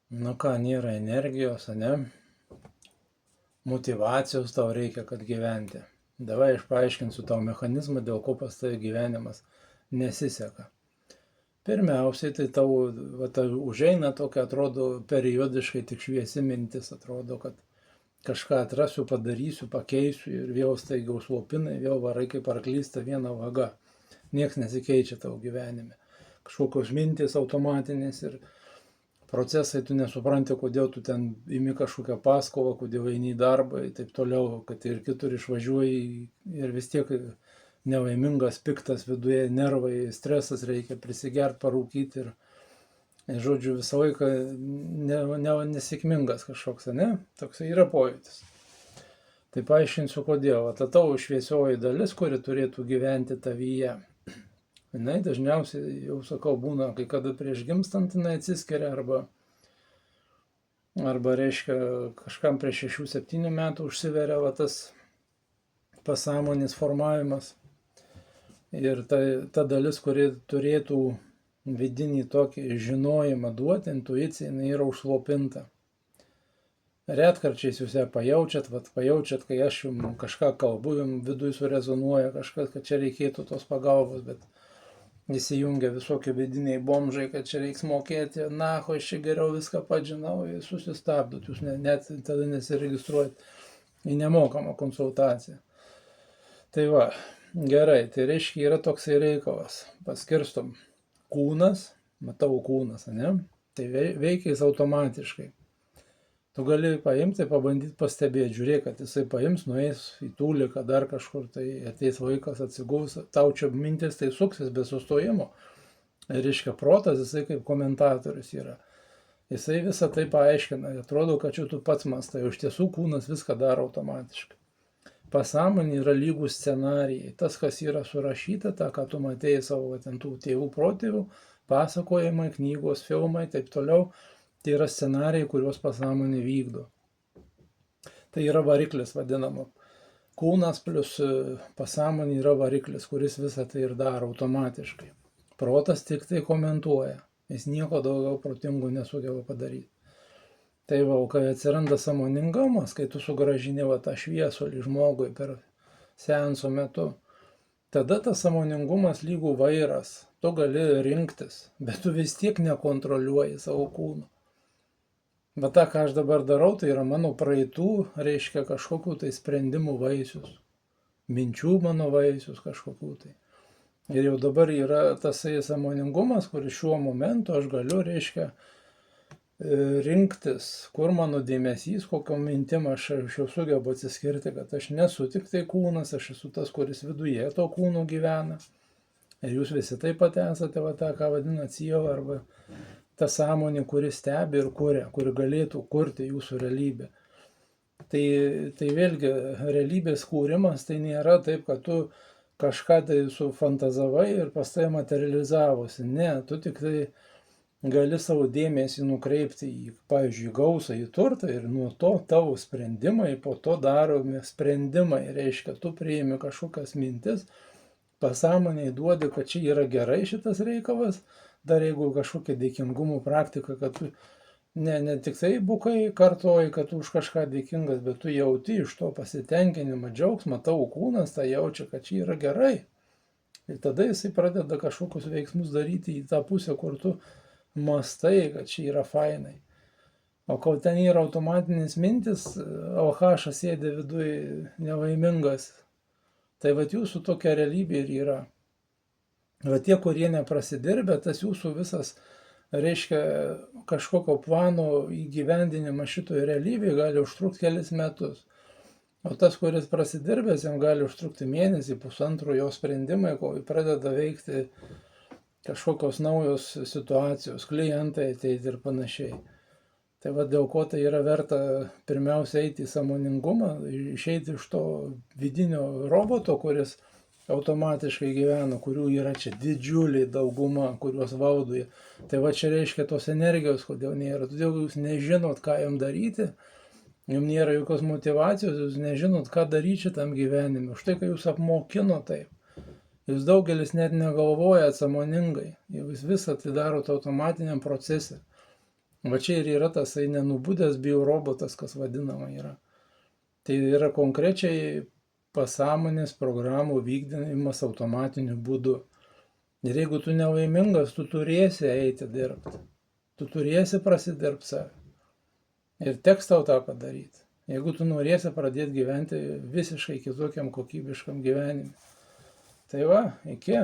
Nu ką, nėra energijos, ane? Motyvacijos tau reikia, kad gyventi. Davai aš paaiškinsiu tau mechanizmą, dėl ko pas tai gyvenimas nesiseka. Pirmiausiai, tai tau užeina tokia, atrodo, periodiškai tik šviesi mintis, atrodo, kad kažką atrasiu, padarysiu, pakeisiu ir vėl staiga užslopinai, vėl varai kaip arklysta viena vaga. Niekas nesikeičia tavo gyvenime. Kažkokios mintis automatinės ir procesai, tu nesupranti, kodėl tu ten imi kažkokią paskolą, kodėl eini į darbą ir taip toliau, kad ir kitur išvažiuoji ir vis tiek nelaimingas, piktas viduje, nervai, stresas, reikia prisigerti, parūkyti ir, žodžiu, visą laiką nesėkmingas kažkoks, ne? Toks yra pojūtis. Tai paaiškinsiu kodėl. Ta tavo šviesioji dalis, kuri turėtų gyventi tavyje, jinai dažniausiai, jau sakau, būna, kai kada prieš gimstant jinai atsiskiria arba reiškia, kažkam prieš 6-7 metų užsiveria tas pasąmonės formavimas. Ir ta dalis, kuri turėtų vidinį tokį žinojimą duoti, intuiciją, jinai yra užslopinta. Retkarčiais jūs ją pajaučiat, kai aš jums kažką kalbu, jums viduje surezonuoja kažkas, kad čia reikėtų tos pagalbos, bet įsijungia visokie vidiniai bomžai, kad čia reiks mokėti, aš čia geriau viską pats žinau, jūs susistabdot, jūs net tada nesiregistruojat į nemokamą konsultaciją. Tai va, gerai, tai reiškia yra toksai reikalas, paskirstom kūnas, matau kūnas, ne? Tai veikia jis automatiškai. Tu gali paimti, pabandyti pastebėti, žiūrėk, kad jisai paims, nueis į tūliką, dar kažkur, tai ateis vaikas, atsiguls, tau čia mintis tai suksis be sustojimo. Ir reiškia, protas, jisai kaip komentatorius yra. Jisai visą tai paaiškina, atrodo, kad čia tu pats mastai, iš tiesų kūnas viską daro automatiškai. Pasąmonė yra lygus scenarijai. Tas, kas yra surašyta, tą, ką tu matėjai savo tų tėvų protėvių, pasakojimai, knygos, filmai, taip toliau, tai yra scenarijai, kuriuos pasąmonė vykdo. Tai yra variklis vadinama. Kūnas plus pasąmonė yra variklis, kuris visą tai ir daro automatiškai. Protas tik tai komentuoja. Jis nieko daugiau protingų nesugeba padaryti. Tai va, kai atsiranda sąmoningumas, kai tu sugrąžini tą šviesulį žmogui per seanso metu, tada tas sąmoningumas lygų vairas. Tu gali rinktis, bet tu vis tiek nekontroliuoji savo kūno. Bet tą, ką aš dabar darau, tai yra mano praeitų, reiškia kažkokių tai sprendimų vaisius. Minčių mano vaisius kažkokių tai. Ir jau dabar yra tasai sąmoningumas, kuris šiuo momentu aš galiu, reiškia, rinktis, kur mano dėmesys, kokiom mintim aš jau sugebu atsiskirti, kad aš nesu tik tai kūnas, aš esu tas, kuris viduje to kūno gyvena. Ir jūs visi taip pat esate, tą, ką vadinat siela, arba ta sąmonė, kuri stebi ir kuria, kuri galėtų kurti jūsų realybę. Tai vėlgi, realybės kūrimas tai nėra taip, kad tu kažką tai sufantazavai ir pas tai materializavosi. Ne, tu tik tai gali savo dėmesį nukreipti į, pavyzdžiui, gausą, į turtą ir nuo to tavo sprendimai, po to daromi sprendimai. Reiškia, tu priimi kažkokias mintis, pasąmoniai duodi, kad čia yra gerai šitas reikalas, dar jeigu kažkokia dėkingumo praktika, kad tu ne tik tai bukai kartoji, kad tu už kažką dėkingas, bet tu jauti iš to pasitenkinimą, džiaugsmą, tavo kūnas tą jaučia, kad čia yra gerai. Ir tada jisai pradeda kažkokius veiksmus daryti į tą pusę, kur tu mastai, kad čia yra fainai. O kol ten yra automatinis mintis, alchašas sėdi viduje nelaimingas, tai vat jūsų tokia realybė ir yra. Va tie, kurie neprasidirbė, tas jūsų visas, reiškia, kažkokio plano įgyvendinimas šitoje realybėje gali užtrukti kelis metus. O tas, kuris prasidirbęs, jam gali užtrukti mėnesį, pusantro jo sprendimai, kol pradeda veikti kažkokios naujos situacijos, klientai ateiti ir panašiai. Tai va dėl ko tai yra verta pirmiausia eiti į sąmoningumą, išeiti iš to vidinio roboto, kuris automatiškai gyvena, kurių yra čia didžiuliai dauguma, kuriuos valdo. Tai va čia reiškia tos energijos, kodėl nėra. Todėl jūs nežinot, ką jums daryti, jums nėra jokios motyvacijos, jūs nežinot, ką daryti šitam gyvenime. Už tai, kai jūs apmokino taip. Jūs daugelis net negalvojat sąmoningai. Jūs visą tai darot automatiniam procese. Va čia ir yra tasai nenubudęs biorobotas, kas vadinama yra. Tai yra konkrečiai pasąmonės programų vykdymas automatiniu būdu. Ir jeigu tu nelaimingas, tu turėsi eiti dirbti. Tu turėsi prasidirbti save. Ir teks tau tą padaryti. Jeigu tu norėsi pradėti gyventi visiškai kitokiam kokybiškam gyvenimui. Tai va, iki.